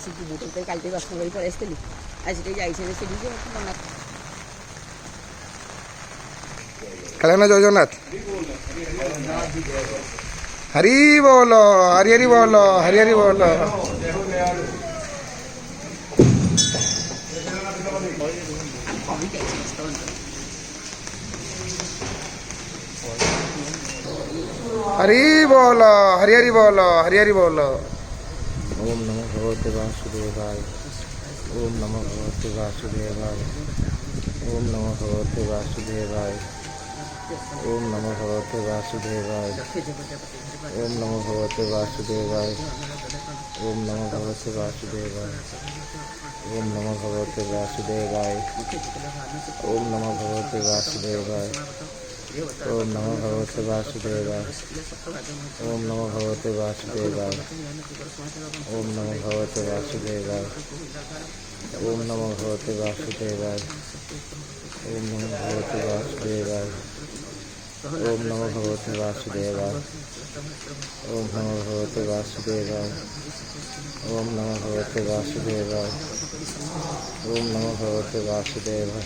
ଆସିକି ବୁଟ ତ କାଲି ଟିକେ ଦର୍ଶନ କରି ପଳେଇ ଆସିଥିଲି ଆଜି ଟିକେ ଯାଇଛନ୍ତି ସେଠିକି ମନା कल्याण जय जगन्नाथ हरि बोल हरि हरि बोल हरि हरि बोल हरि बोल हरि हरि बोल हरि हरि बोल। ओम नमो भगवते वासुदेवाय। ओम नमो भगवते वासुदेवाय। ओम नमो भगवते वासुदेवाय। ओम नमो भगवते वासुदेवाय। ओम नमो भगवते वासुदेवाय। ओम नमो भगवते वासुदेवाय। ओम नमो भगवते वासुदेवाय। ओम नमो भगवते वासुदेवाय। ओम नमो भगवते वासुदेवाय। ओम नमो भगवते वासुदेवाय। ओम नमो भगवते वासुदेवाय। ओम नमो भगवते वासुदेवाय। ओम नमो भगवते वासुदेवाय। ओम नमो भगवते वासुदेवाय। ओम नमो भगवते वासुदेवाय। ओम नमो भगवते वासुदेवाय। ओम नमो भगवते वासुदेवाय।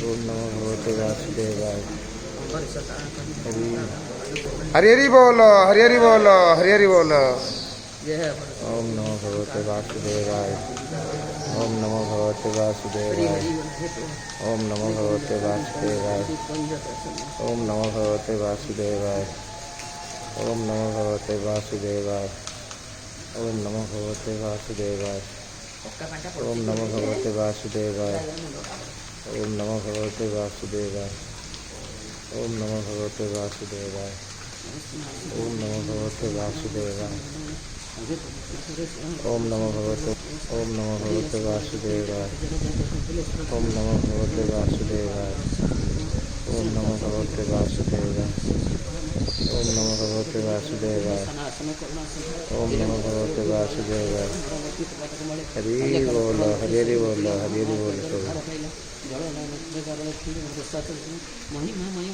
ओम नमो भगवते वासुदेवाय। हरि हरि बोल हरि हरि बोल हरि हरि बोल। ओम नमो भगवते वासुदेवाय। ओम नमो भगवते वासुदेवाय। ओम नमो भगवते वासुदेवाय। ओम नमो भगवते वासुदेवाय। ओम नमो भगवते वासुदेवाय। ओम नमो भगवते वासुदेवाय। ओम नमो भगवते वासुदेवाय। ओम नमो भगवते वासुदेवाय। ओम नमो भगवते वासुदेवाय। ओम नमो भगवते वासुदेवाय। ओम नमो भगवते वासुदेवाय। ओम नमो भगवते वासुदेवाय। ओम नमो भगवते वासुदेवाय। ओम नमो भगवते वासुदेवाय। ओम नमो भगवते वासुदेवाय। हरि बोल हरि हरि बोल हरि हरि बोल। महिमा मणि